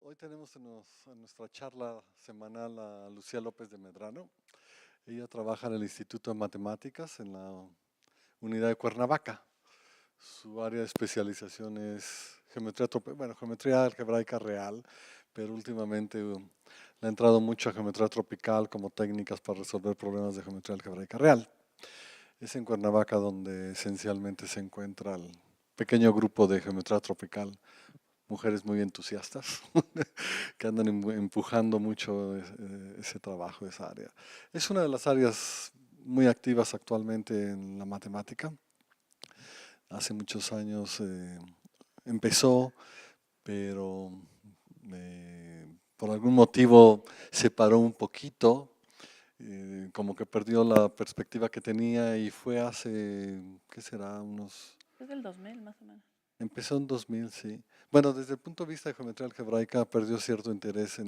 Hoy tenemos en nuestra charla semanal a Lucía López de Medrano. Ella trabaja en el Instituto de Matemáticas en la unidad de Cuernavaca. Su área de especialización es geometría algebraica real, pero últimamente le ha entrado mucho a geometría tropical como técnicas para resolver problemas de geometría algebraica real. Es en Cuernavaca donde esencialmente se encuentra el pequeño grupo de geometría tropical, mujeres muy entusiastas que andan empujando mucho ese trabajo, esa área. Es una de las áreas muy activas actualmente en la matemática. Hace muchos años empezó, pero por algún motivo se paró un poquito, como que perdió la perspectiva que tenía y fue hace, ¿qué será? Es del 2000 más o menos. Empezó en 2000, sí. Bueno, desde el punto de vista de geometría algebraica perdió cierto interés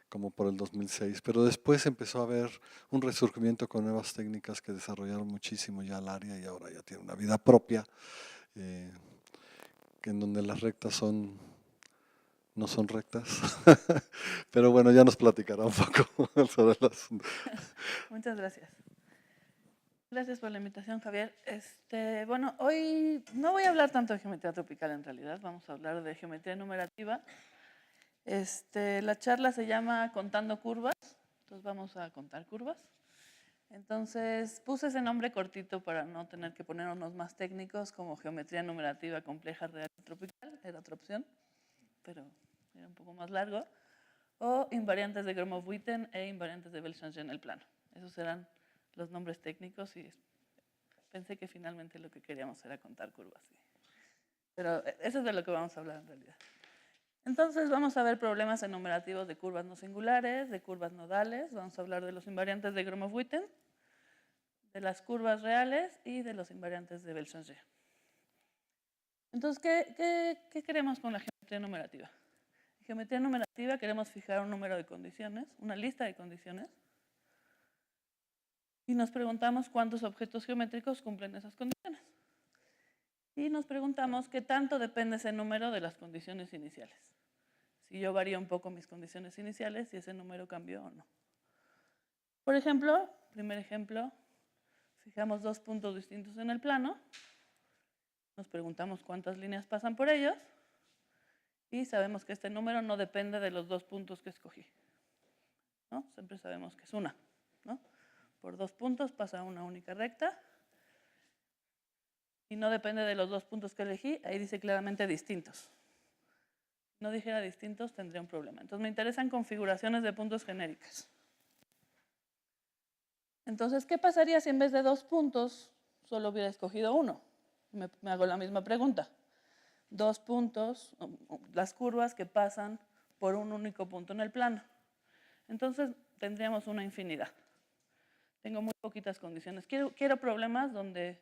como por el 2006, pero después empezó a haber un resurgimiento con nuevas técnicas que desarrollaron muchísimo ya el área y ahora ya tiene una vida propia, eh, en donde las rectas no son rectas. Pero bueno, ya nos platicará un poco sobre el asunto. Muchas gracias. Gracias por la invitación, Javier. Bueno, hoy no voy a hablar tanto de geometría tropical en realidad, vamos a hablar de geometría numerativa. La charla se llama Contando curvas, entonces vamos a contar curvas. Entonces puse ese nombre cortito para no tener que poner unos más técnicos como geometría numerativa compleja real tropical, era otra opción, pero era un poco más largo. O invariantes de Gromov-Witten e invariantes de Belchamp en el plano. Esos eran los nombres técnicos y pensé que finalmente lo que queríamos era contar curvas. Pero eso es de lo que vamos a hablar en realidad. Entonces vamos a ver problemas enumerativos de curvas no singulares, de curvas nodales, vamos a hablar de los invariantes de Gromov-Witten, de las curvas reales y de los invariantes de Belchamp. Entonces, ¿qué queremos con la geometría numerativa? En geometría numerativa queremos fijar un número de condiciones, una lista de condiciones, y nos preguntamos cuántos objetos geométricos cumplen esas condiciones. Y nos preguntamos qué tanto depende ese número de las condiciones iniciales. Si yo varío un poco mis condiciones iniciales, si ese número cambió o no. Por ejemplo, primer ejemplo, fijamos dos puntos distintos en el plano, nos preguntamos cuántas líneas pasan por ellos y sabemos que este número no depende de los dos puntos que escogí, ¿no? Siempre sabemos que es una, ¿no? Por dos puntos pasa una única recta y no depende de los dos puntos que elegí, ahí dice claramente distintos. Si no dijera distintos, tendría un problema. Entonces me interesan configuraciones de puntos genéricas. Entonces, ¿qué pasaría si en vez de dos puntos solo hubiera escogido uno? Me hago la misma pregunta. Dos puntos, las curvas que pasan por un único punto en el plano. Entonces tendríamos una infinidad. Tengo muy poquitas condiciones. Quiero problemas donde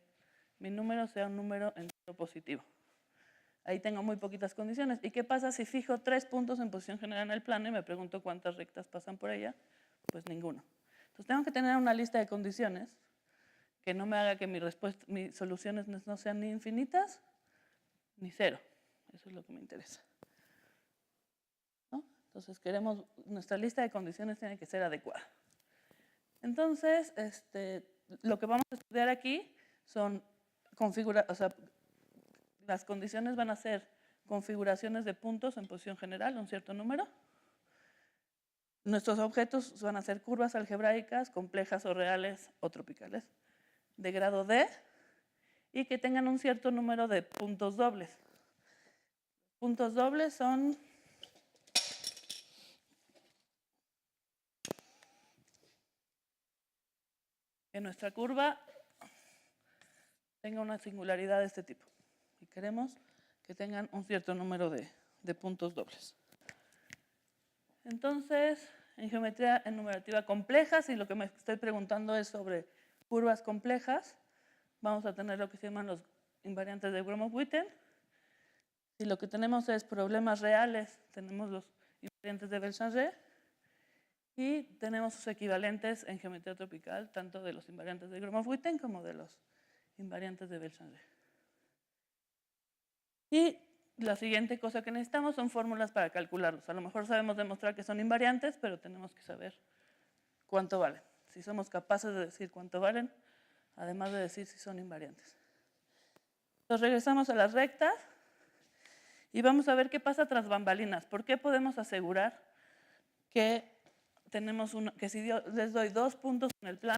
mi número sea un número entero positivo. Ahí tengo muy poquitas condiciones. ¿Y qué pasa si fijo tres puntos en posición general en el plano y me pregunto cuántas rectas pasan por ella? Pues ninguno. Entonces tengo que tener una lista de condiciones que no me haga que mis soluciones no sean ni infinitas ni cero. Eso es lo que me interesa, ¿no? Entonces nuestra lista de condiciones tiene que ser adecuada. Entonces, lo que vamos a estudiar aquí son las condiciones van a ser configuraciones de puntos en posición general, un cierto número. Nuestros objetos van a ser curvas algebraicas, complejas o reales o tropicales, de grado D, y que tengan un cierto número de puntos dobles. Puntos dobles son que nuestra curva tenga una singularidad de este tipo. Y queremos que tengan un cierto número de puntos dobles. Entonces, en geometría enumerativa compleja, si lo que me estoy preguntando es sobre curvas complejas, vamos a tener lo que se llaman los invariantes de Gromov-Witten. Si lo que tenemos es problemas reales, tenemos los invariantes de Belchamp y tenemos sus equivalentes en geometría tropical, tanto de los invariantes de Gromov-Witten como de los invariantes de Belchamp. Y la siguiente cosa que necesitamos son fórmulas para calcularlos. A lo mejor sabemos demostrar que son invariantes, pero tenemos que saber cuánto valen. Si somos capaces de decir cuánto valen, además de decir si son invariantes. Entonces regresamos a las rectas y vamos a ver qué pasa tras bambalinas. ¿Por qué podemos asegurar que tenemos que si les doy 2 puntos en el plano,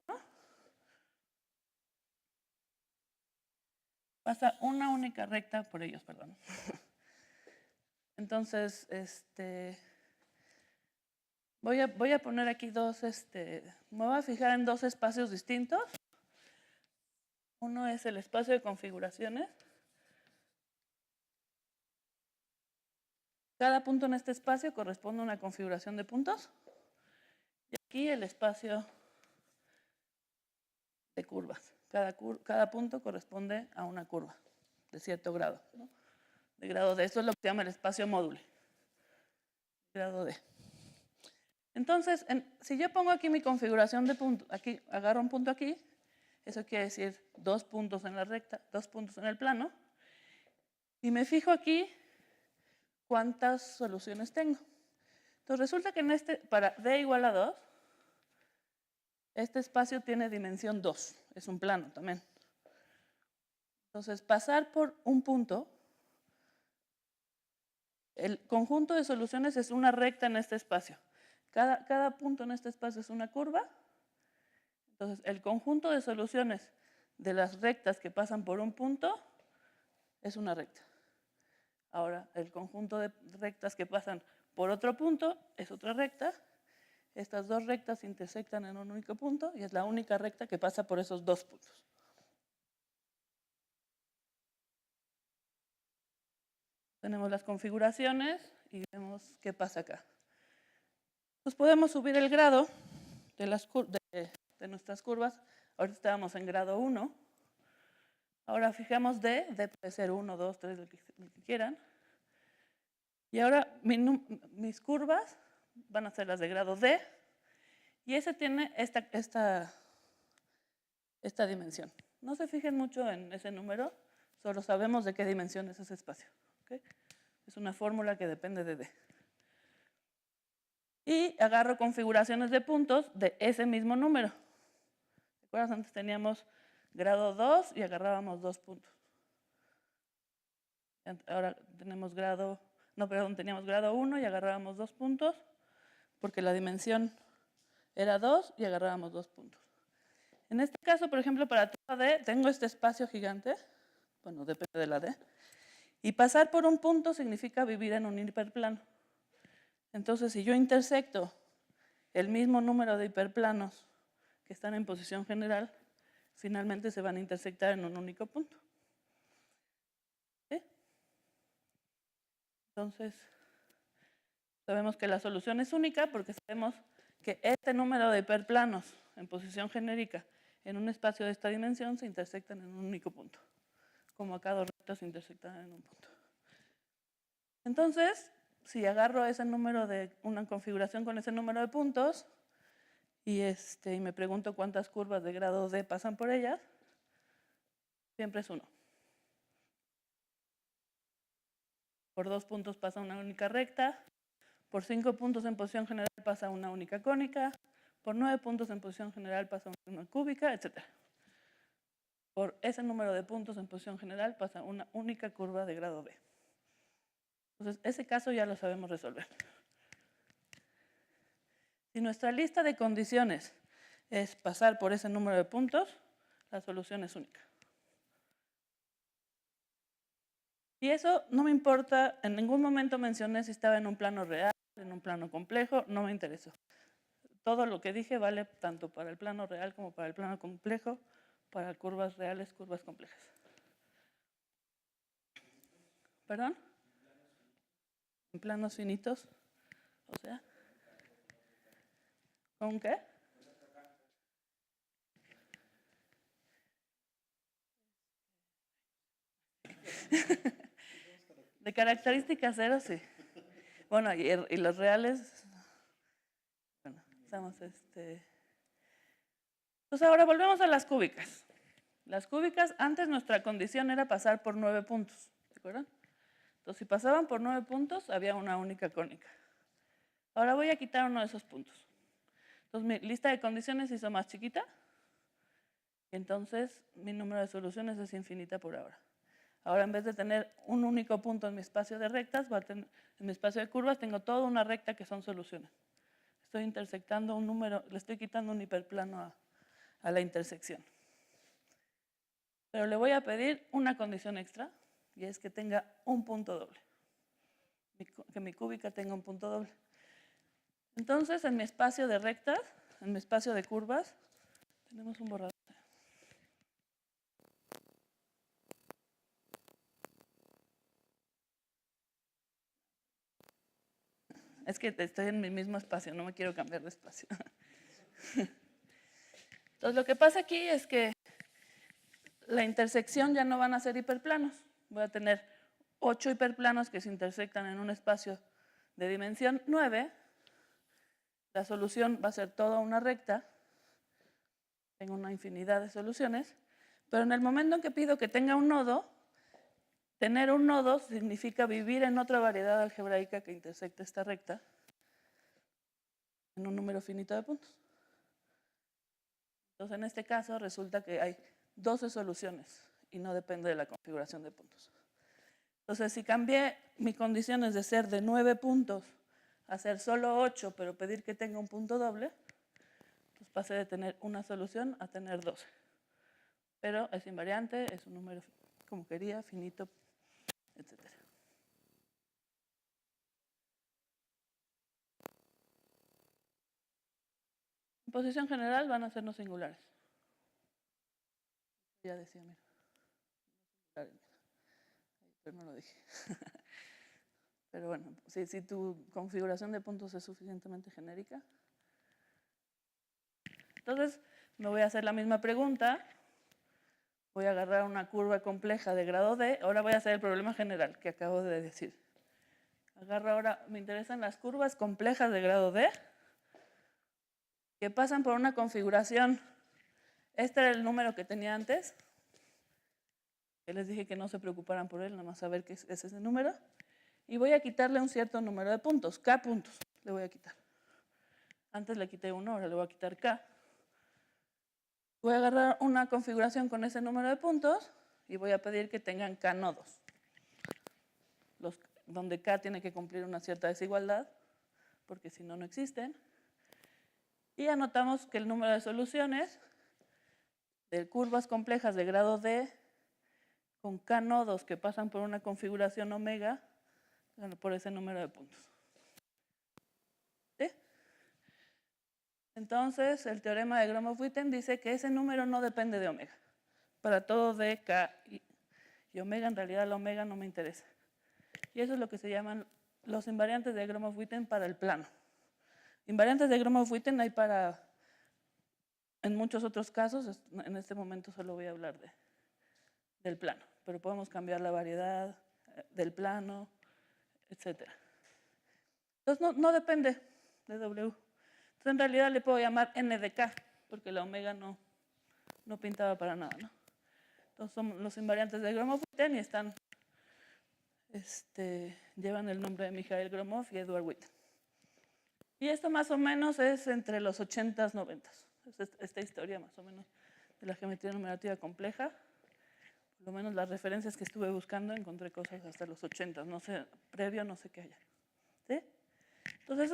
pasa una única recta por ellos, perdón? Entonces, voy a poner aquí dos, me voy a fijar en dos espacios distintos. Uno es el espacio de configuraciones. Cada punto en este espacio corresponde a una configuración de puntos. Y aquí el espacio de curvas. Cada punto corresponde a una curva de cierto grado, ¿no? De grado D. Esto es lo que se llama el espacio módulo. Grado D. Entonces, si yo pongo aquí mi configuración de puntos, aquí agarro un punto aquí, eso quiere decir 2 puntos en la recta, 2 puntos en el plano, y me fijo aquí cuántas soluciones tengo. Entonces resulta que para D igual a 2, este espacio tiene dimensión 2, es un plano también. Entonces pasar por un punto, el conjunto de soluciones es una recta en este espacio. Cada punto en este espacio es una curva. Entonces el conjunto de soluciones de las rectas que pasan por un punto es una recta. Ahora, el conjunto de rectas que pasan por otro punto es otra recta. Estas dos rectas se intersectan en un único punto y es la única recta que pasa por esos dos puntos. Tenemos las configuraciones y vemos qué pasa acá. Pues podemos subir el grado de nuestras curvas. Ahorita estábamos en grado 1. Ahora fijamos D puede ser 1, 2, 3, lo que quieran. Y ahora mis curvas van a ser las de grado D. Y ese tiene esta dimensión. No se fijen mucho en ese número, solo sabemos de qué dimensión es ese espacio. ¿Okay? Es una fórmula que depende de D. Y agarro configuraciones de puntos de ese mismo número. ¿Te acuerdas? Antes teníamos grado 2 y agarrábamos 2 puntos. Ahora teníamos grado 1 y agarrábamos 2 puntos, porque la dimensión era 2 y agarrábamos 2 puntos. En este caso, por ejemplo, para toda D, tengo este espacio gigante, bueno, depende de la D, y pasar por un punto significa vivir en un hiperplano. Entonces, si yo intersecto el mismo número de hiperplanos que están en posición general, finalmente se van a intersectar en un único punto. ¿Sí? Entonces, sabemos que la solución es única porque sabemos que este número de hiperplanos en posición genérica en un espacio de esta dimensión se intersectan en un único punto, como acá dos rectas se intersectan en un punto. Entonces, si agarro ese número de una configuración con ese número de puntos y me pregunto cuántas curvas de grado D pasan por ellas, siempre es 1. Por 2 puntos pasa una única recta, por 5 puntos en posición general pasa una única cónica, por 9 puntos en posición general pasa una cúbica, etc. Por ese número de puntos en posición general pasa una única curva de grado D. Entonces, ese caso ya lo sabemos resolver. Si nuestra lista de condiciones es pasar por ese número de puntos, la solución es única. Y eso no me importa, en ningún momento mencioné si estaba en un plano real, en un plano complejo, no me interesó. Todo lo que dije vale tanto para el plano real como para el plano complejo, para curvas reales, curvas complejas. ¿Perdón? En planos finitos. O sea, ¿con qué? De características cero, sí. Bueno, y los reales, bueno, estamos Entonces ahora volvemos a las cúbicas. Las cúbicas, antes nuestra condición era pasar por 9 puntos, ¿de acuerdo? Entonces, si pasaban por 9 puntos, había una única cónica. Ahora voy a quitar uno de esos puntos. Entonces, mi lista de condiciones se hizo más chiquita. Entonces, mi número de soluciones es infinita por ahora. Ahora, en vez de tener un único punto en mi espacio de rectas, en mi espacio de curvas tengo toda una recta que son soluciones. Estoy intersectando un número, le estoy quitando un hiperplano a la intersección. Pero le voy a pedir una condición extra, y es que tenga un punto doble. Que mi cúbica tenga un punto doble. Entonces, en mi espacio de rectas, en mi espacio de curvas, tenemos un borrador. Es que estoy en mi mismo espacio, no me quiero cambiar de espacio. Entonces, lo que pasa aquí es que la intersección ya no van a ser hiperplanos. Voy a tener 8 hiperplanos que se intersectan en un espacio de dimensión 9. La solución va a ser toda una recta. Tengo una infinidad de soluciones. Pero en el momento en que pido que tenga un nodo, tener un nodo significa vivir en otra variedad algebraica que intersecte esta recta en un número finito de puntos. Entonces, en este caso, resulta que hay 12 soluciones y no depende de la configuración de puntos. Entonces, si cambié mi condiciones de ser de 9 puntos a ser solo 8, pero pedir que tenga un punto doble, pues pasé de tener una solución a tener 12. Pero es invariante, es un número como quería, finito, etc. En posición general van a ser no singulares. Ya decía, mira. Pero no lo dije. Pero bueno, si tu configuración de puntos es suficientemente genérica. Entonces, me voy a hacer la misma pregunta. Voy a agarrar una curva compleja de grado D. Ahora voy a hacer el problema general que acabo de decir. Agarro ahora, me interesan las curvas complejas de grado D que pasan por una configuración. Este era el número que tenía antes. Que les dije que no se preocuparan por él, nada más saber que es ese número. Y voy a quitarle un cierto número de puntos, K puntos le voy a quitar. Antes le quité 1, ahora le voy a quitar K. Voy a agarrar una configuración con ese número de puntos y voy a pedir que tengan K nodos, donde K tiene que cumplir una cierta desigualdad, porque si no, no existen. Y anotamos que el número de soluciones de curvas complejas de grado D con K nodos que pasan por una configuración omega, por ese número de puntos. ¿Sí? Entonces, el teorema de Gromov-Witten dice que ese número no depende de omega. Para todo D, K y omega, en realidad la omega no me interesa. Y eso es lo que se llaman los invariantes de Gromov-Witten para el plano. Invariantes de Gromov-Witten hay en muchos otros casos. En este momento solo voy a hablar del plano, pero podemos cambiar la variedad del plano, etc. Entonces no depende de W. Entonces en realidad le puedo llamar N de K, porque la omega no pintaba para nada, ¿no? Entonces son los invariantes de Gromov-Witten y llevan el nombre de Mikhail Gromov y Edward Witten. Y esto más o menos es entre los 80s, 90s. Esta historia más o menos de la geometría numerativa compleja. Por lo menos las referencias que estuve buscando encontré cosas hasta los 80s. No sé, previo no sé qué haya. ¿Sí? Entonces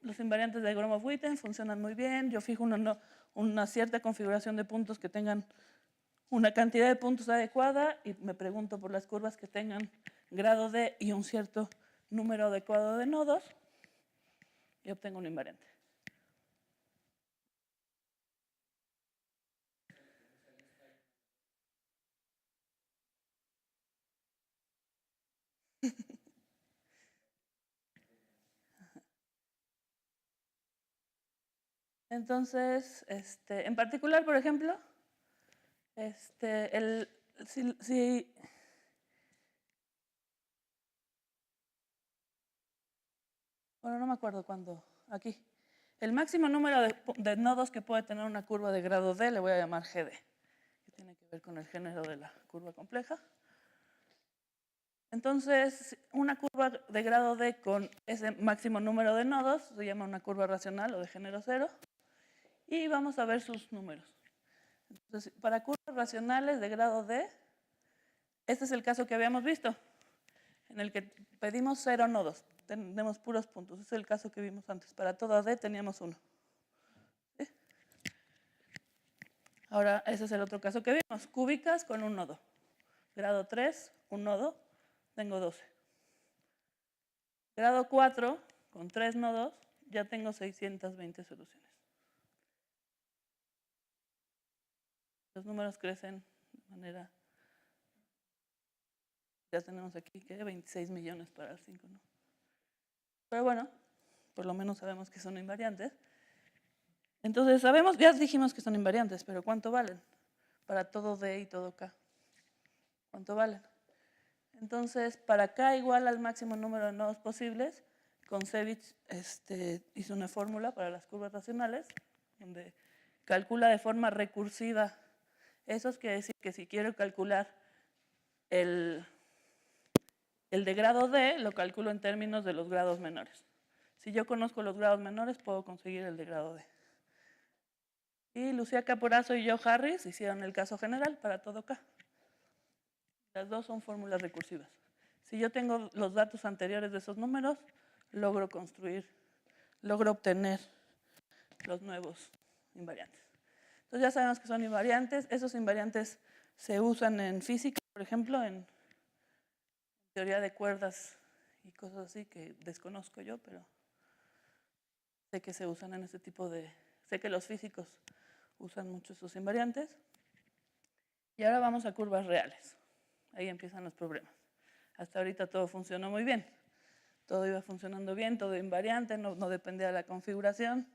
los invariantes de Gromov-Witten funcionan muy bien. Yo fijo una cierta configuración de puntos que tengan una cantidad de puntos adecuada y me pregunto por las curvas que tengan grado D y un cierto número adecuado de nodos y obtengo un invariante. Entonces, en particular, por ejemplo, bueno, no me acuerdo cuándo, aquí. El máximo número de nodos que puede tener una curva de grado D le voy a llamar GD, que tiene que ver con el género de la curva compleja. Entonces, una curva de grado D con ese máximo número de nodos se llama una curva racional o de género cero. Y vamos a ver sus números. Entonces, para curvas racionales de grado D, este es el caso que habíamos visto, en el que pedimos 0 nodos, tenemos puros puntos. Este es el caso que vimos antes. Para toda D teníamos 1. ¿Sí? Ahora, ese es el otro caso que vimos. Cúbicas con un nodo. Grado 3, un nodo, tengo 12. Grado 4, con 3 nodos, ya tengo 620 soluciones. Los números crecen de manera... Ya tenemos aquí que 26 millones para el 5, ¿no? Pero bueno, por lo menos sabemos que son invariantes. Entonces sabemos, ya dijimos que son invariantes, pero ¿cuánto valen? Para todo D y todo K. ¿Cuánto valen? Entonces, para K igual al máximo número de nodos posibles, Kontsevich hizo una fórmula para las curvas racionales, donde calcula de forma recursiva. Eso quiere decir que si quiero calcular el de grado D, lo calculo en términos de los grados menores. Si yo conozco los grados menores, puedo conseguir el de grado D. Y Lucía Caporaso y Joe Harris hicieron el caso general para todo K. Las dos son fórmulas recursivas. Si yo tengo los datos anteriores de esos números, logro obtener los nuevos invariantes. Entonces ya sabemos que son invariantes. Esos invariantes se usan en física, por ejemplo, en teoría de cuerdas y cosas así que desconozco yo, pero sé que se usan en este tipo de... Sé que los físicos usan mucho esos invariantes. Y ahora vamos a curvas reales. Ahí empiezan los problemas. Hasta ahorita todo funcionó muy bien. Todo iba funcionando bien, todo invariante, no dependía de la configuración.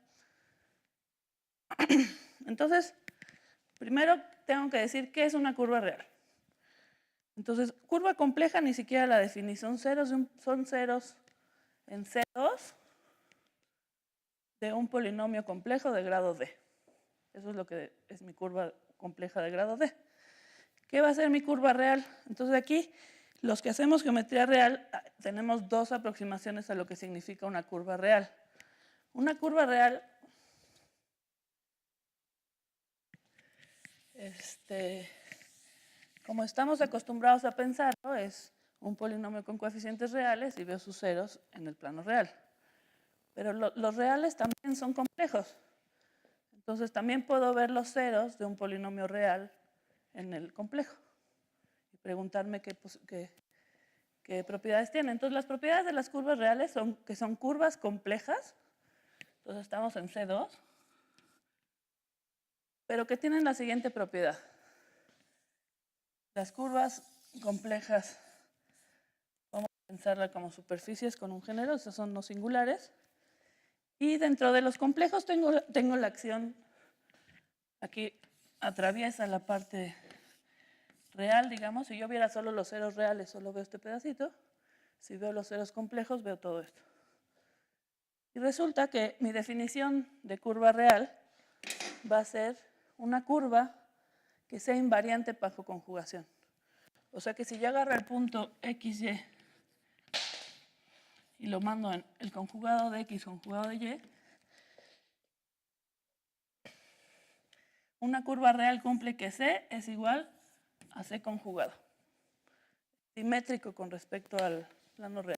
Entonces, primero tengo que decir qué es una curva real. Entonces, curva compleja ni siquiera la definí. Son ceros en ceros de un polinomio complejo de grado D. Eso es lo que es mi curva compleja de grado D. ¿Qué va a ser mi curva real? Entonces aquí, los que hacemos geometría real, tenemos dos aproximaciones a lo que significa una curva real. Una curva real, como estamos acostumbrados a pensarlo, es un polinomio con coeficientes reales y veo sus ceros en el plano real. Pero los reales también son complejos. Entonces también puedo ver los ceros de un polinomio real en el complejo y preguntarme qué propiedades tiene. Entonces las propiedades de las curvas reales son que son curvas complejas. Entonces estamos en C2, pero que tienen la siguiente propiedad. Las curvas complejas, vamos a pensarla como superficies con un género, esos son no singulares. Y dentro de los complejos tengo la acción, aquí atraviesa la parte real, digamos. Si yo viera solo los ceros reales, solo veo este pedacito. Si veo los ceros complejos, veo todo esto. Y resulta que mi definición de curva real va a ser una curva que sea invariante bajo conjugación. O sea que si yo agarro el punto XY y lo mando en el conjugado de X, conjugado de Y, una curva real cumple que C es igual a C conjugado. Simétrico con respecto al plano real.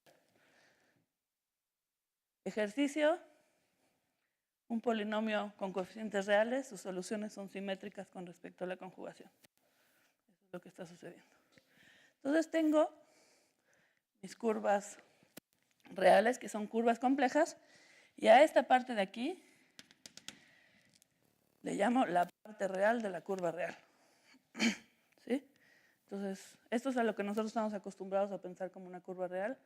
Ejercicio, un polinomio con coeficientes reales, sus soluciones son simétricas con respecto a la conjugación. Eso es lo que está sucediendo. Entonces tengo mis curvas reales, que son curvas complejas, y a esta parte de aquí le llamo la parte real de la curva real. ¿Sí? Entonces, esto es a lo que nosotros estamos acostumbrados a pensar como una curva real.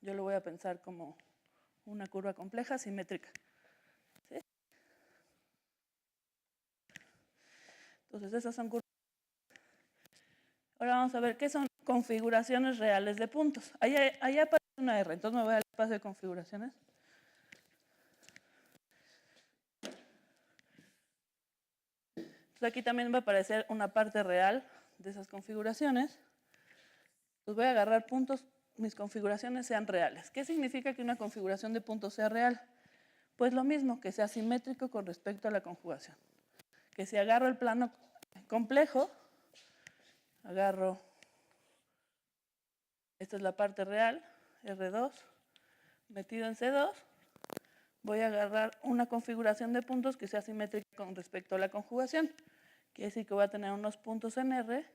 Yo lo voy a pensar como una curva compleja simétrica. ¿Sí? Entonces, esas son curvas. Ahora vamos a ver qué son configuraciones reales de puntos. Ahí aparece una R, entonces me voy al espacio de configuraciones. Entonces aquí también va a aparecer una parte real de esas configuraciones. Pues voy a agarrar puntos mis configuraciones sean reales. ¿Qué significa que una configuración de puntos sea real? Pues lo mismo, que sea simétrico con respecto a la conjugación. Que si agarro el plano complejo, agarro, esta es la parte real, R2, metido en C2, voy a agarrar una configuración de puntos que sea simétrica con respecto a la conjugación. Quiere decir que voy a tener unos puntos en R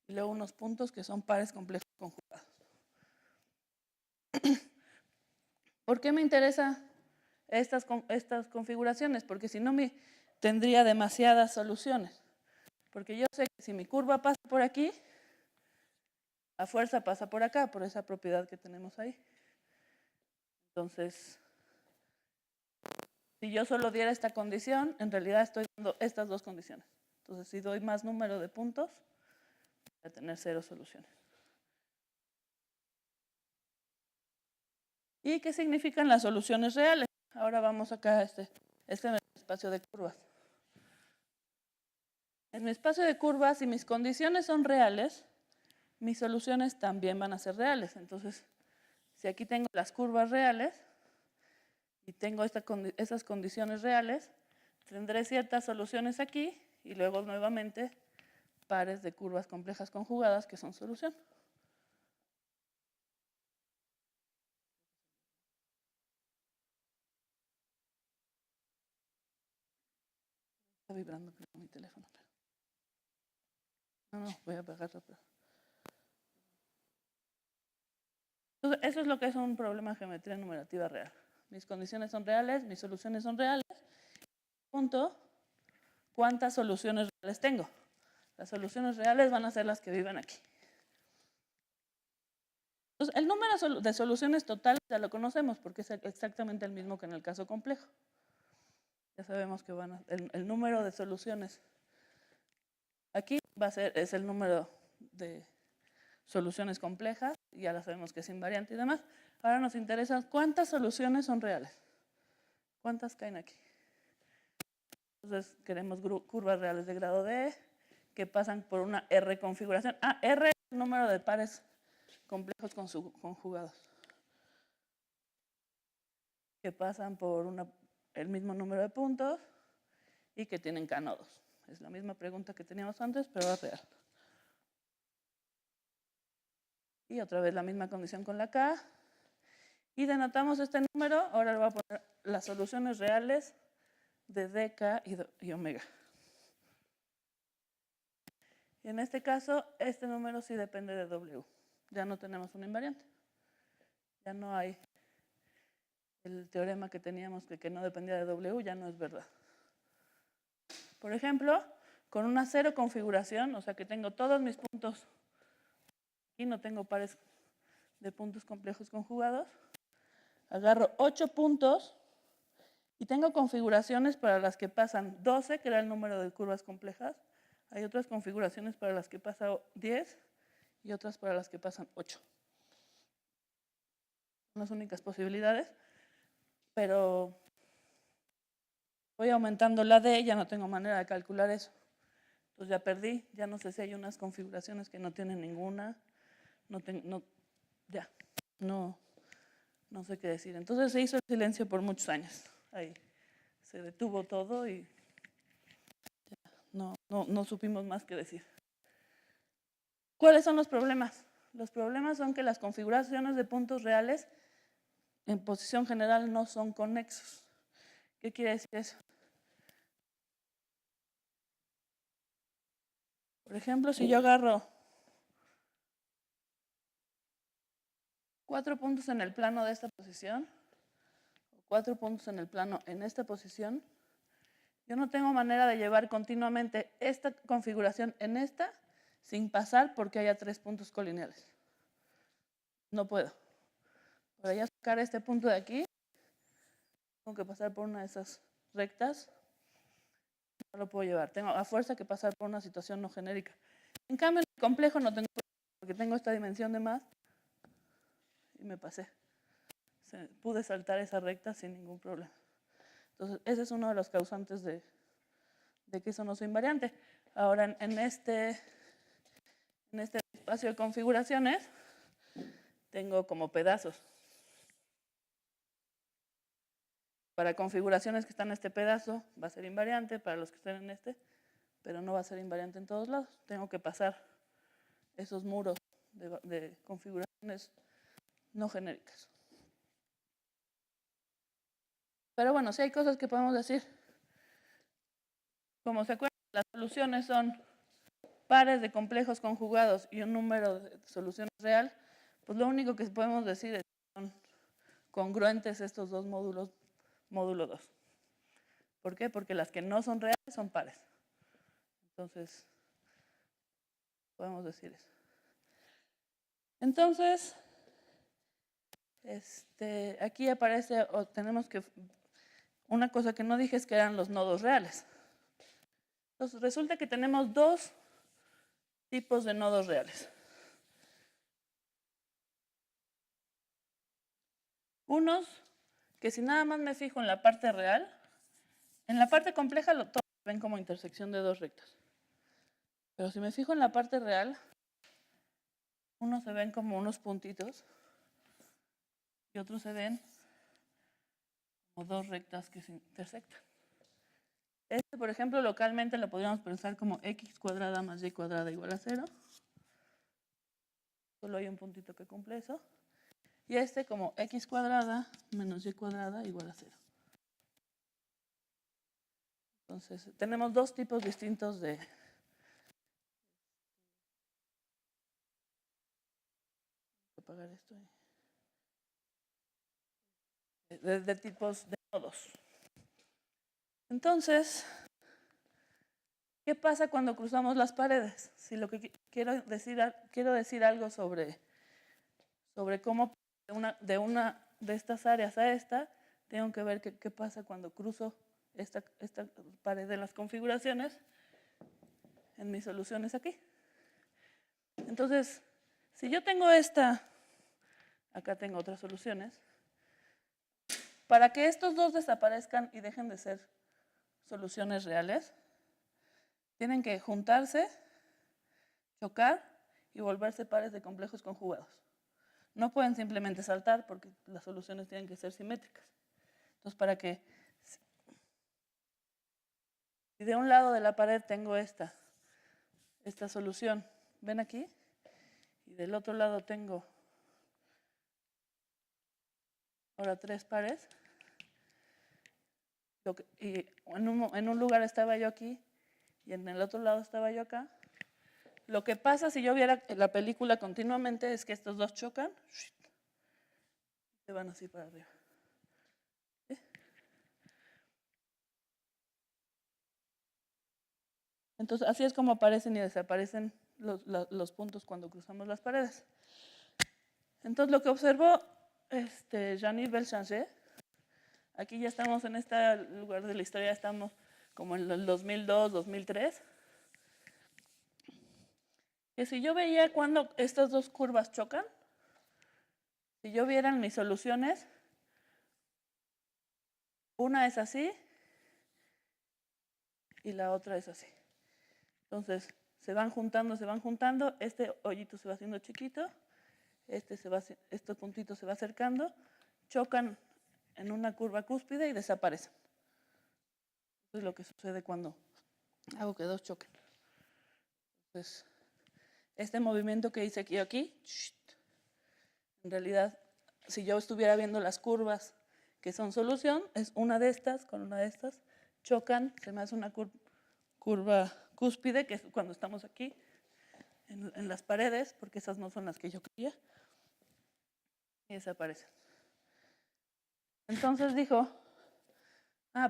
y luego unos puntos que son pares complejos conjugados. ¿Por qué me interesan estas configuraciones? Porque si no, tendría demasiadas soluciones. Porque yo sé que si mi curva pasa por aquí, a fuerza pasa por acá, por esa propiedad que tenemos ahí. Entonces, si yo solo diera esta condición, en realidad estoy dando estas dos condiciones. Entonces, si doy más número de puntos, voy a tener 0 soluciones. ¿Y qué significan las soluciones reales? Ahora vamos acá a este es el espacio de curvas. En mi espacio de curvas, si mis condiciones son reales, mis soluciones también van a ser reales. Entonces, si aquí tengo las curvas reales y tengo esas condiciones reales, tendré ciertas soluciones aquí y luego nuevamente pares de curvas complejas conjugadas que son solución. Está vibrando mi teléfono. No, voy a apagarlo. Entonces, eso es lo que es un problema de geometría numerativa real. Mis condiciones son reales, mis soluciones son reales. Punto, ¿cuántas soluciones reales tengo? Las soluciones reales van a ser las que viven aquí. Entonces, el número de soluciones totales ya lo conocemos porque es exactamente el mismo que en el caso complejo. Ya sabemos que el número de soluciones aquí es el número de soluciones complejas, ya la sabemos que es invariante y demás. Ahora nos interesa cuántas soluciones son reales. ¿Cuántas caen aquí? Entonces queremos curvas reales de grado D que pasan por una R configuración. R es el número de pares complejos conjugados. Que pasan por el mismo número de puntos y que tienen K nodos. Es la misma pregunta que teníamos antes, pero ahora real. Y otra vez la misma condición con la K. Y denotamos este número, ahora le voy a poner las soluciones reales de dk y omega. Y en este caso, este número sí depende de W. Ya no tenemos una invariante. Ya no hay el teorema que teníamos que no dependía de W, ya no es verdad. Por ejemplo, con una 0 configuración, o sea que tengo todos mis puntos y no tengo pares de puntos complejos conjugados, agarro 8 puntos y tengo configuraciones para las que pasan 12, que era el número de curvas complejas. Hay otras configuraciones para las que pasa 10 y otras para las que pasan 8. Son las únicas posibilidades, pero voy aumentando la D, ya no tengo manera de calcular eso. Entonces ya perdí, ya no sé si hay unas configuraciones que no tienen ninguna, no sé qué decir. Entonces se hizo el silencio por muchos años. Ahí se detuvo todo y ya, no supimos más qué decir. ¿Cuáles son los problemas? Los problemas son que las configuraciones de puntos reales en posición general no son conexos. ¿Qué quiere decir eso? Por ejemplo, si yo agarro 4 puntos en el plano de esta posición, o 4 puntos en el plano en esta posición, yo no tengo manera de llevar continuamente esta configuración en esta sin pasar porque haya 3 puntos colineales. No puedo. Para ya sacar este punto de aquí, tengo que pasar por una de esas rectas. No lo puedo llevar. Tengo a fuerza que pasar por una situación no genérica. En cambio, en el complejo no tengo problema porque tengo esta dimensión de más y me pasé. Pude saltar esa recta sin ningún problema. Entonces, ese es uno de los causantes de que eso no sea invariante. Ahora, en este espacio de configuraciones, tengo como pedazos. Para configuraciones que están en este pedazo va a ser invariante, para los que estén en este, pero no va a ser invariante en todos lados. Tengo que pasar esos muros de configuraciones no genéricas. Pero bueno, sí hay cosas que podemos decir. Como se acuerdan, las soluciones son pares de complejos conjugados y un número de soluciones real, pues lo único que podemos decir es que son congruentes estos dos módulos, módulo 2. ¿Por qué? Porque las que no son reales son pares. Entonces, podemos decir eso. Entonces, aquí aparece, o tenemos que, una cosa que no dije es que eran los nodos reales. Entonces, resulta que tenemos dos tipos de nodos reales. Unos que si nada más me fijo en la parte real, en la parte compleja todos ven como intersección de dos rectas. Pero si me fijo en la parte real, unos se ven como unos puntitos y otros se ven como dos rectas que se intersectan. Este, por ejemplo, localmente lo podríamos pensar como x cuadrada más y cuadrada igual a 0. Solo hay un puntito que cumple eso. Y este como x cuadrada menos y cuadrada igual a 0. Entonces, tenemos dos tipos distintos de... Voy a apagar esto. De tipos de nodos. Entonces, ¿qué pasa cuando cruzamos las paredes? Si lo que quiero decir algo sobre cómo de una de estas áreas a esta, tengo que ver qué pasa cuando cruzo esta pared de las configuraciones en mis soluciones aquí. Entonces, si yo tengo acá tengo otras soluciones, para que estos dos desaparezcan y dejen de ser soluciones reales, tienen que juntarse, chocar y volverse pares de complejos conjugados. No pueden simplemente saltar porque las soluciones tienen que ser simétricas. Entonces, para que si de un lado de la pared tengo esta solución, ¿ven aquí? Y del otro lado tengo ahora tres pares. Y en un lugar estaba yo aquí y en el otro lado estaba yo acá. Lo que pasa si yo viera la película continuamente es que estos dos chocan y se van así para arriba. ¿Sí? Entonces, así es como aparecen y desaparecen los puntos cuando cruzamos las paredes. Entonces, lo que observó Jean-Yves Belchanger, aquí ya estamos en este lugar de la historia, estamos como en el 2002, 2003, que si yo veía cuando estas dos curvas chocan, si yo viera mis soluciones, una es así y la otra es así. Entonces, se van juntando, este hoyito se va haciendo chiquito, este puntito se va acercando, chocan en una curva cúspide y desaparecen. Eso es lo que sucede cuando hago que dos choquen. Entonces, este movimiento que hice aquí, en realidad, si yo estuviera viendo las curvas que son solución, es una de estas con una de estas, chocan, se me hace una curva cúspide, que es cuando estamos aquí, en las paredes, porque esas no son las que yo quería, y desaparecen. Entonces dijo,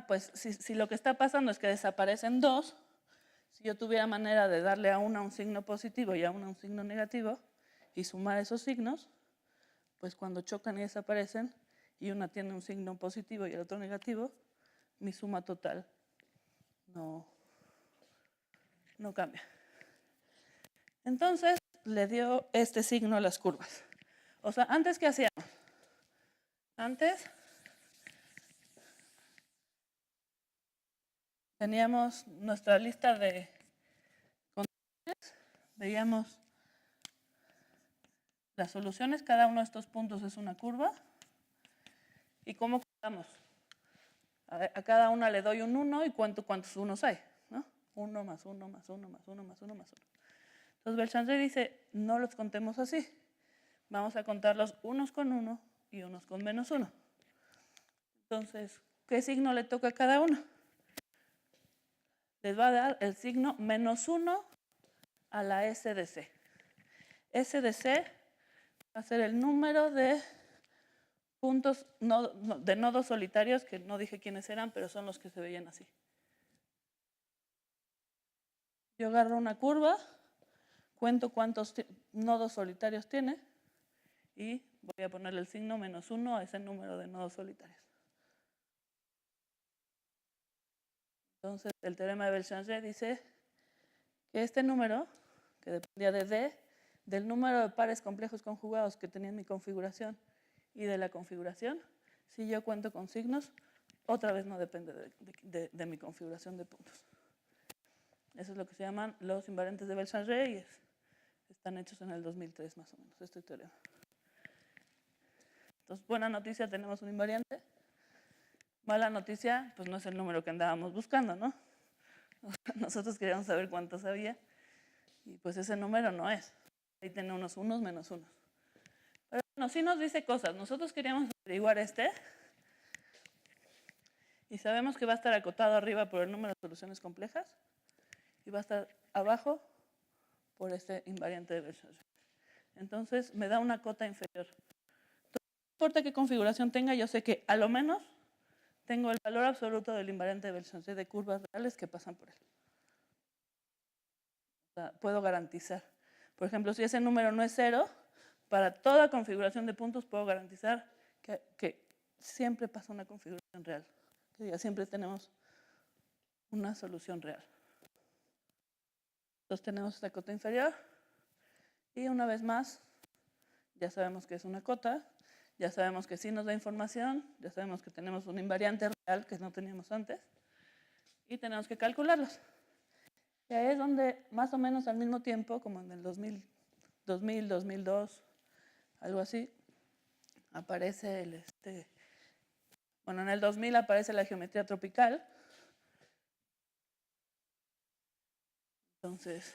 pues si lo que está pasando es que desaparecen dos, si yo tuviera manera de darle a una un signo positivo y a una un signo negativo, y sumar esos signos, pues cuando chocan y desaparecen, y una tiene un signo positivo y el otro negativo, mi suma total no cambia. Entonces le dio este signo a las curvas. O sea, antes, ¿qué hacíamos? Antes teníamos nuestra lista de condiciones, veíamos Las soluciones, cada uno de estos puntos es una curva. ¿Y cómo contamos? A cada una le doy un 1 y cuento cuántos unos hay, ¿no? 1 más 1 más 1 más 1 más 1 más 1. Entonces Belchamp dice, no los contemos así. Vamos a contarlos unos con 1 y unos con menos 1. Entonces, ¿qué signo le toca a cada uno? Les va a dar el signo menos 1 a la S de C. S de C va a ser el número de puntos de nodos solitarios, que no dije quiénes eran, pero son los que se veían así. Yo agarro una curva, cuento cuántos nodos solitarios tiene y voy a ponerle el signo menos 1 a ese número de nodos solitarios. Entonces, el teorema de Belchamp dice que este número, que dependía de D, del número de pares complejos conjugados que tenía en mi configuración y de la configuración, si yo cuento con signos, otra vez no depende de mi configuración de puntos. Eso es lo que se llaman los invariantes de Belchamp y están hechos en el 2003 más o menos, este teorema. Entonces, buena noticia, tenemos un invariante. Mala noticia, pues no es el número que andábamos buscando, ¿no? Nosotros queríamos saber cuántos había y pues ese número no es. Ahí tiene unos unos menos unos. Pero bueno, sí nos dice cosas. Nosotros queríamos averiguar y sabemos que va a estar acotado arriba por el número de soluciones complejas y va a estar abajo por este invariante de Belchamp. Entonces me da una cota inferior. Entonces, no importa qué configuración tenga, yo sé que a lo menos tengo el valor absoluto del invariante de Belchamp de curvas reales que pasan por él. O sea, puedo garantizar. Por ejemplo, si ese número no es 0, para toda configuración de puntos puedo garantizar que siempre pasa una configuración real. Que ya siempre tenemos una solución real. Entonces tenemos esta cota inferior y una vez más ya sabemos que es una cota, ya sabemos que sí nos da información, ya sabemos que tenemos un invariante real que no teníamos antes y tenemos que calcularlos. Y ahí es donde más o menos al mismo tiempo, como en el 2000, 2002, algo así, aparece bueno, en el 2000 aparece la geometría tropical. Entonces,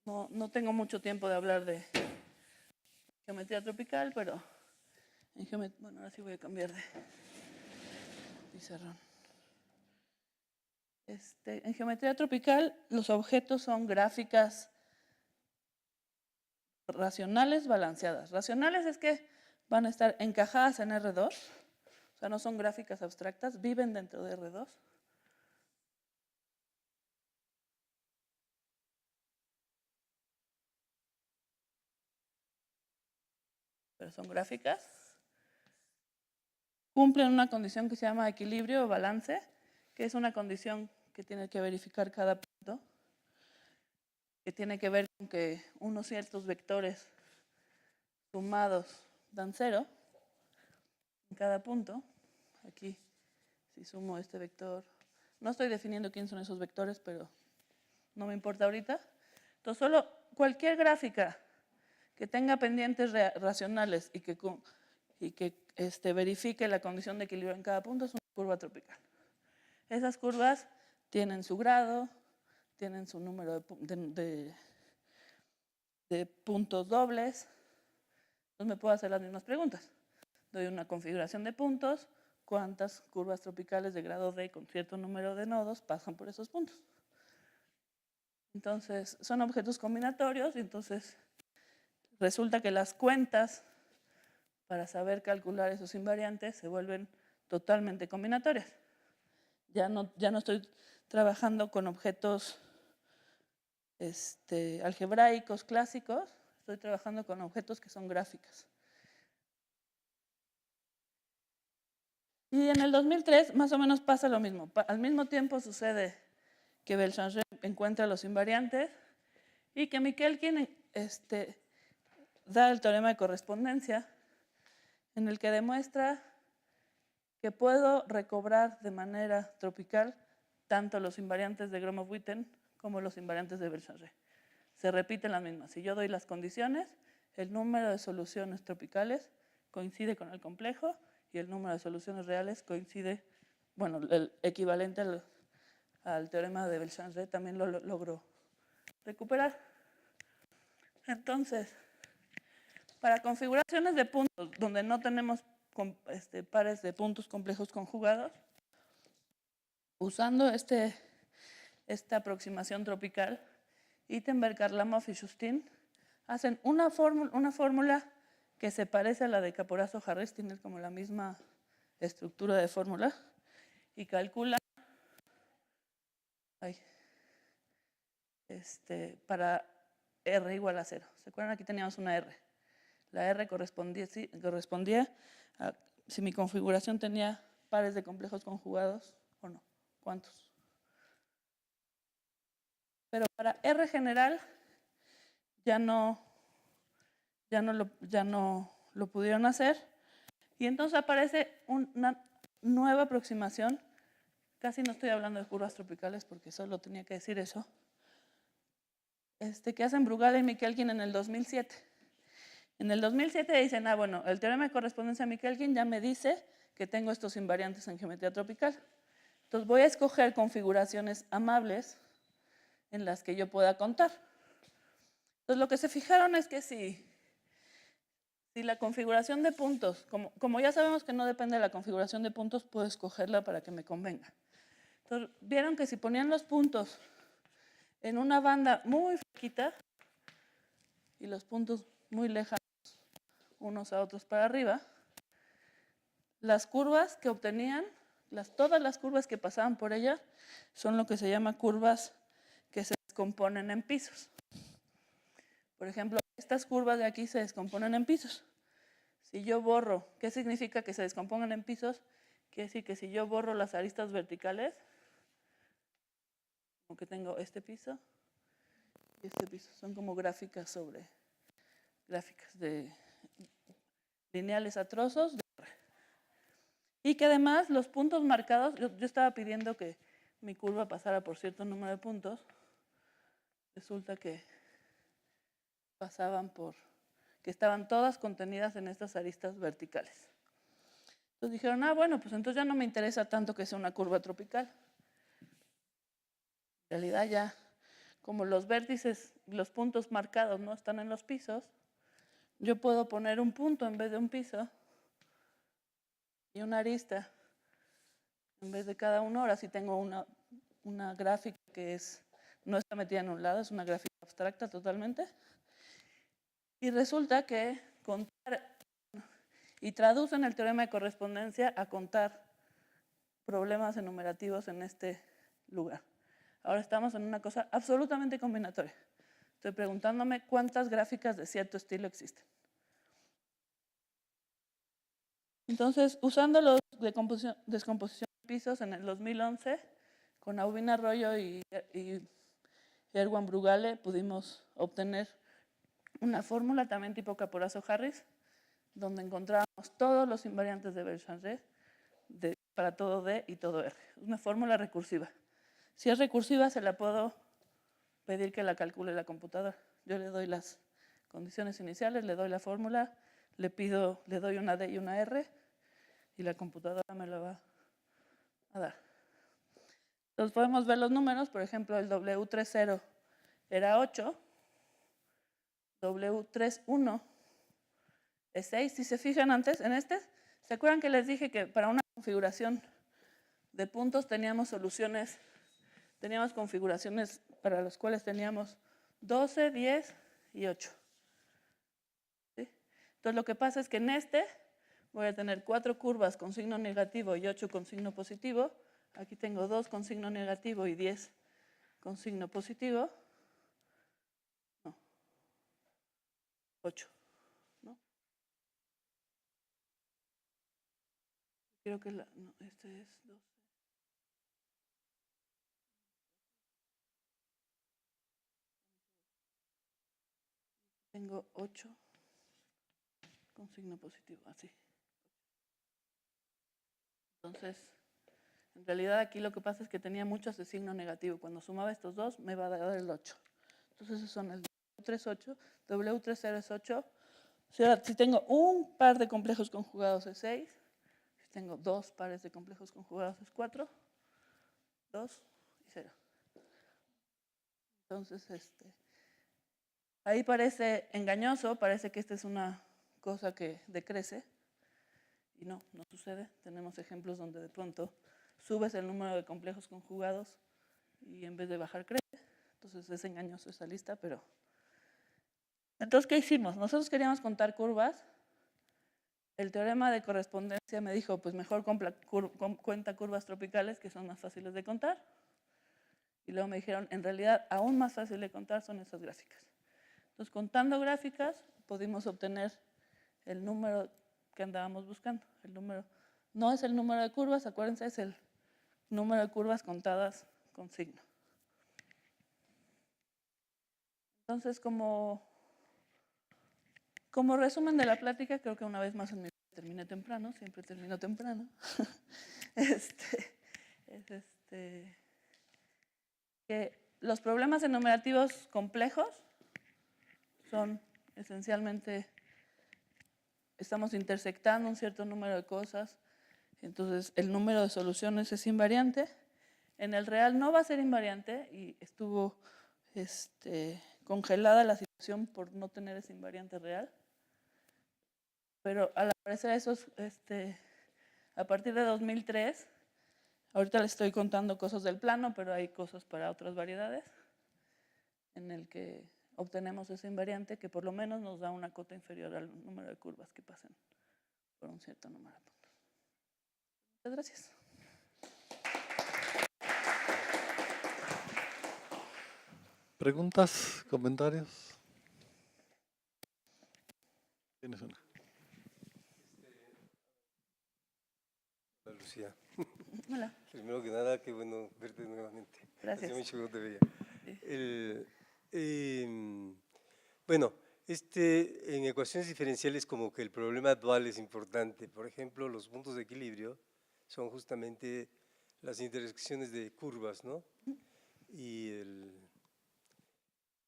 no tengo mucho tiempo de hablar de geometría tropical, pero bueno, ahora sí voy a cambiar de pizarrón. En geometría tropical, los objetos son gráficas racionales balanceadas. Racionales es que van a estar encajadas en R2, o sea, no son gráficas abstractas, viven dentro de R2. Pero son gráficas. Cumplen una condición que se llama equilibrio o balance, que es una condición que tiene que verificar cada punto, que tiene que ver con que unos ciertos vectores sumados dan 0 en cada punto. Aquí, si sumo este vector, no estoy definiendo quién son esos vectores, pero no me importa ahorita. Entonces, solo cualquier gráfica que tenga pendientes racionales y que verifique la condición de equilibrio en cada punto es una curva tropical. Esas curvas tienen su grado, tienen su número de puntos dobles. Entonces me puedo hacer las mismas preguntas. Doy una configuración de puntos, cuántas curvas tropicales de grado D con cierto número de nodos pasan por esos puntos. Entonces son objetos combinatorios y entonces resulta que las cuentas para saber calcular esos invariantes se vuelven totalmente combinatorias. Ya no estoy trabajando con objetos algebraicos clásicos, estoy trabajando con objetos que son gráficas. Y en el 2003 más o menos pasa lo mismo. Al mismo tiempo sucede que Belchamp encuentra los invariantes y que Miquelkin da el teorema de correspondencia en el que demuestra que puedo recobrar de manera tropical tanto los invariantes de Gromov-Witten como los invariantes de Belchamp. se repiten las mismas. Si yo doy las condiciones, el número de soluciones tropicales coincide con el complejo y el número de soluciones reales coincide, bueno, el equivalente al teorema de Belchamp también lo logró recuperar. Entonces, para configuraciones de puntos donde no tenemos pares de puntos complejos conjugados, usando esta aproximación tropical, Ittenberg, Kharlamov y Justin hacen una fórmula que se parece a la de Caporaso-Harris, tiene como la misma estructura de fórmula, y calculan para R igual a 0. ¿Se acuerdan? Aquí teníamos una R. La R correspondía a si mi configuración tenía pares de complejos conjugados o no. ¿Cuántos? Pero para R general ya no lo pudieron hacer. Y entonces aparece una nueva aproximación. Casi no estoy hablando de curvas tropicales porque solo tenía que decir eso. Que hacen Brugal y Miquelkin en el 2007. En el 2007 dicen, bueno, el teorema de correspondencia de Miquelkin ya me dice que tengo estos invariantes en geometría tropical. Entonces voy a escoger configuraciones amables en las que yo pueda contar. Entonces lo que se fijaron es que si la configuración de puntos, como ya sabemos que no depende de la configuración de puntos, puedo escogerla para que me convenga. Entonces vieron que si ponían los puntos en una banda muy flaquita y los puntos muy lejanos unos a otros para arriba, las curvas que obtenían, todas las curvas que pasaban por ella, son lo que se llama curvas que se descomponen en pisos. Por ejemplo, estas curvas de aquí se descomponen en pisos. Si yo borro, ¿qué significa que se descompongan en pisos? Quiere decir que si yo borro las aristas verticales, como que tengo este piso y este piso, son como gráficas sobre gráficas de lineales a trozos. Y que además los puntos marcados, yo estaba pidiendo que mi curva pasara por cierto número de puntos, resulta que que estaban todas contenidas en estas aristas verticales. Entonces dijeron, bueno, pues entonces ya no me interesa tanto que sea una curva tropical. En realidad ya, como los vértices, los puntos marcados no están en los pisos, yo puedo poner un punto en vez de un piso y una arista en vez de cada uno. Ahora sí tengo una gráfica que no está metida en un lado, es una gráfica abstracta totalmente. Y resulta que contar, y traducen el teorema de correspondencia a contar problemas enumerativos en este lugar. Ahora estamos en una cosa absolutamente combinatoria. Estoy preguntándome cuántas gráficas de cierto estilo existen. Entonces, usando los de descomposición de pisos en el 2011, con Aubin Arroyo y Erwan Brugale pudimos obtener una fórmula también tipo Caporaso-Harris, donde encontrábamos todos los invariantes de Belchamp para todo D y todo R. Una fórmula recursiva. Si es recursiva, se la puedo pedir que la calcule la computadora. Yo le doy las condiciones iniciales, le doy la fórmula, le doy una D y una R, y la computadora me la va a dar. Entonces podemos ver los números. Por ejemplo, el W30 era 8, W31 es 6. Si se fijan antes, ¿se acuerdan que les dije que para una configuración de puntos teníamos configuraciones para las cuales teníamos 12, 10 y 8? ¿Sí? Entonces lo que pasa es que en voy a tener 4 curvas con signo negativo y 8 con signo positivo. Aquí tengo 2 con signo negativo y 10 con signo positivo. No. 8. ¿No? Creo que este es 12. Tengo 8 con signo positivo, así. Entonces, en realidad aquí lo que pasa es que tenía muchos de signo negativo. Cuando sumaba estos dos, me va a dar el 8. Entonces Entonces esos son el W38, W30 es 8. Si tengo un par de complejos conjugados es 6. Si tengo dos pares de complejos conjugados es 4, 2 y 0. Entonces, ahí parece engañoso, parece que esta es una cosa que decrece. Y no sucede. Tenemos ejemplos donde de pronto subes el número de complejos conjugados y en vez de bajar crece. Entonces es engañoso esa lista, pero... Entonces, ¿qué hicimos? Nosotros queríamos contar curvas. El teorema de correspondencia me dijo, pues mejor cuenta curvas tropicales que son más fáciles de contar. Y luego me dijeron, en realidad, aún más fácil de contar son esas gráficas. Entonces, contando gráficas, pudimos obtener el número que andábamos buscando. El número no es el número de curvas, acuérdense, es el número de curvas contadas con signo. Entonces, como resumen de la plática, creo que una vez más en mi vida terminé temprano, siempre termino temprano. Que los problemas enumerativos complejos son esencialmente, estamos intersectando un cierto número de cosas, entonces el número de soluciones es invariante. En el real no va a ser invariante y estuvo congelada la situación por no tener ese invariante real. Pero al aparecer esos, a partir de 2003, ahorita les estoy contando cosas del plano, pero hay cosas para otras variedades, en el que obtenemos ese invariante que por lo menos nos da una cota inferior al número de curvas que pasen por un cierto número de puntos. Muchas gracias. ¿Preguntas? ¿Comentarios? ¿Tienes una? Hola, Lucía. Hola. Primero que nada, qué bueno verte nuevamente. Gracias. Hace mucho que no te veía. Sí. Bueno, en ecuaciones diferenciales como que el problema dual es importante. Por ejemplo, los puntos de equilibrio son justamente las intersecciones de curvas, ¿no? Y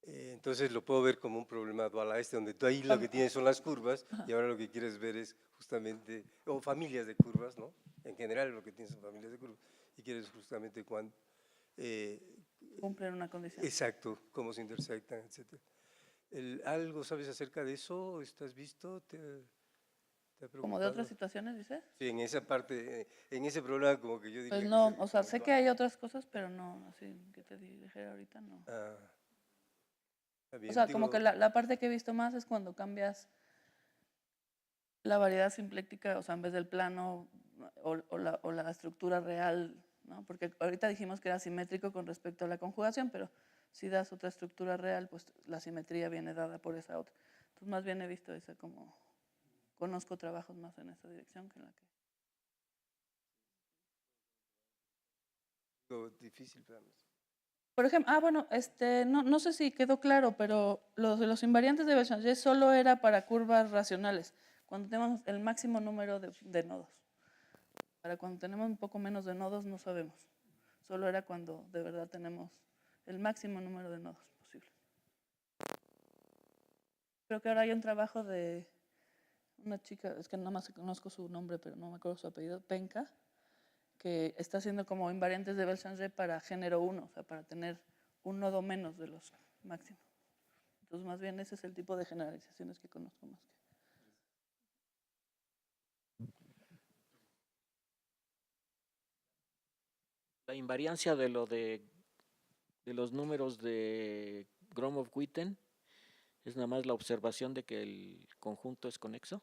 entonces lo puedo ver como un problema dual a donde tú ahí lo que tienes son las curvas y ahora lo que quieres ver es justamente, o familias de curvas, ¿no? En general lo que tienes son familias de curvas y quieres justamente cuando... cumplen una condición. Exacto, cómo se intersectan, etc. ¿Algo sabes acerca de eso? ¿Estás visto? ¿Te ha preocupado? ¿Como de otras situaciones, dices? Sí, en esa parte, en ese problema como que yo diría... Pues no, o sea, sé que hay otras cosas, pero no, así que te dijera ahorita, no. Bien, o sea, como que la parte que he visto más es cuando cambias la variedad simpléctica, o sea, en vez del plano o la estructura real, ¿no? Porque ahorita dijimos que era simétrico con respecto a la conjugación, pero si das otra estructura real, pues la simetría viene dada por esa otra. Entonces, más bien he visto esa como... Conozco trabajos más en esa dirección que en la que... Difícil para mí. Por ejemplo, bueno, no sé si quedó claro, pero los invariantes de Béchamp solo era para curvas racionales, cuando tenemos el máximo número de nodos. Para cuando tenemos un poco menos de nodos no sabemos. Solo era cuando de verdad tenemos el máximo número de nodos posible. Creo que ahora hay un trabajo de una chica, es que nada más conozco su nombre, pero no me acuerdo su apellido, Penka, que está haciendo como invariantes de Béchamp para género 1, o sea, para tener un nodo menos de los máximos. Entonces, más bien ese es el tipo de generalizaciones que conozco más que... La invariancia de los números de Gromov-Witten es nada más la observación de que el conjunto es conexo.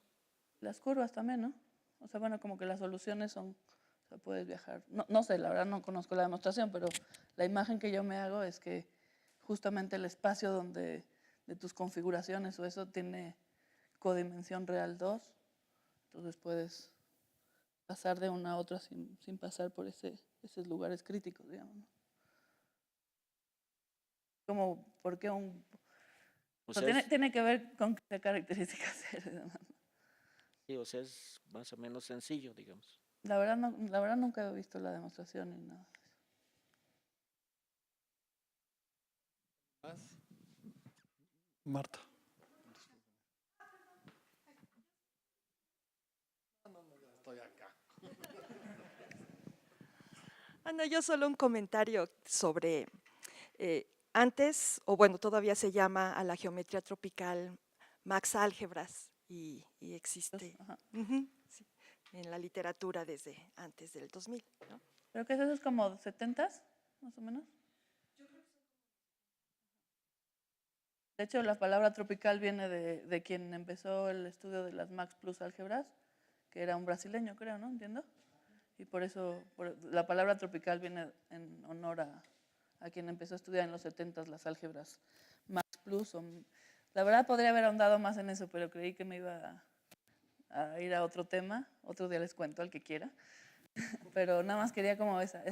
Las curvas también, ¿no? O sea, bueno, como que las soluciones son, o sea, puedes viajar. No sé, la verdad no conozco la demostración, pero la imagen que yo me hago es que justamente el espacio donde de tus configuraciones o eso tiene codimensión real 2, entonces puedes pasar de una a otra sin pasar por esos lugares críticos, digamos, ¿no? Como, ¿por qué un...? O sea, tiene que ver con qué características eres. sí, o sea, es más o menos sencillo, digamos. La verdad nunca he visto la demostración ni nada. ¿Más? Marta. Estoy acá. No, yo solo un comentario sobre antes, o bueno, todavía se llama a la geometría tropical Max Álgebras y existe Ajá. sí, en la literatura desde antes del 2000, ¿no? Creo que eso es como 70s, más o menos. De hecho, la palabra tropical viene de quien empezó el estudio de las Max Plus álgebras, que era un brasileño, creo, ¿no? Entiendo. Y por eso la palabra tropical viene en honor a quien empezó a estudiar en los 70s las álgebras Max Plus. La verdad podría haber ahondado más en eso, pero creí que me iba a ir a otro tema. Otro día les cuento al que quiera. Pero nada más quería como esa.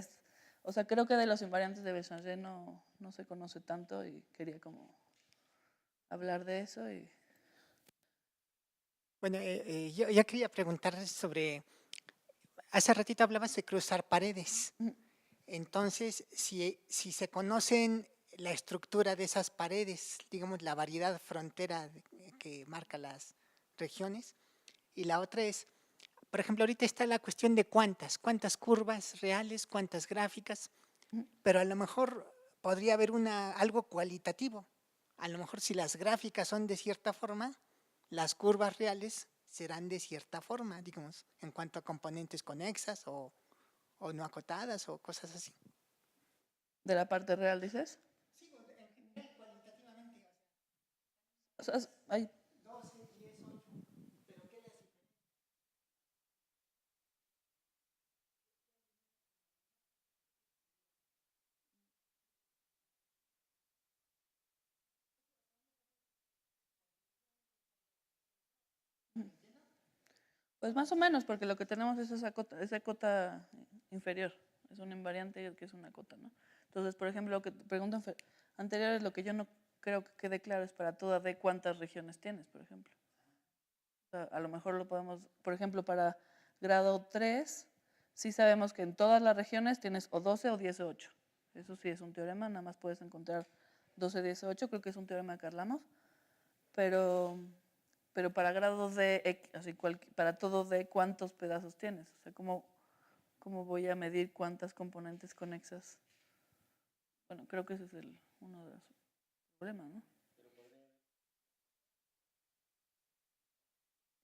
O sea, creo que de los invariantes de Béchanger no se conoce tanto y quería como hablar de eso. Bueno, yo quería preguntar sobre, hace ratito hablabas de cruzar paredes. Ujú. Entonces, si se conocen la estructura de esas paredes, digamos la variedad frontera que marca las regiones, y la otra es, por ejemplo, ahorita está la cuestión de cuántas curvas reales, cuántas gráficas, Ujú. pero a lo mejor podría haber algo cualitativo. A lo mejor si las gráficas son de cierta forma, las curvas reales serán de cierta forma, digamos, en cuanto a componentes conexas o no acotadas o cosas así. ¿De la parte real dices? Sí, en general, cualitativamente. O sea, hay 12, 10, 8, pero ¿qué les Pues más o menos, porque lo que tenemos es esa cota inferior. Es un invariante que es una cota, ¿no? Entonces, por ejemplo, lo que te preguntan anteriores, lo que yo no creo que quede claro es para toda D cuántas regiones tienes, por ejemplo. O sea, a lo mejor lo podemos, por ejemplo, para grado 3, sí sabemos que en todas las regiones tienes o 12 o 10 o 8. Eso sí es un teorema, nada más puedes encontrar 12, 10 o 8, creo que es un teorema que hablamos. Pero para grado D, así para todo D, ¿cuántos pedazos tienes? O sea, ¿cómo voy a medir cuántas componentes conexas? Bueno, creo que ese es uno de los problemas, ¿no?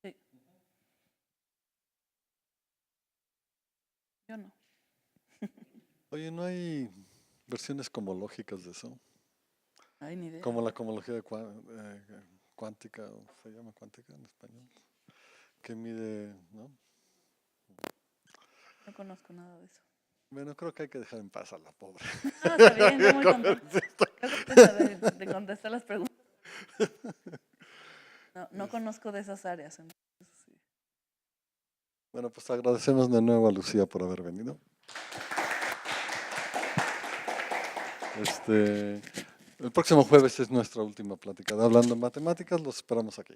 Sí. Yo no. Oye, ¿no hay versiones comológicas de eso? Ay, ni idea. Como la comología cuántica, o se llama cuántica en español, que mide, ¿no? No conozco nada de eso. Bueno, creo que hay que dejar en paz a la pobre. No, está bien, estoy muy contenta. Estoy contenta de contestar las preguntas. No conozco de esas áreas. Entonces, sí. Bueno, pues agradecemos de nuevo a Lucía por haber venido. El próximo jueves es nuestra última plática de Hablando en Matemáticas. Los esperamos aquí.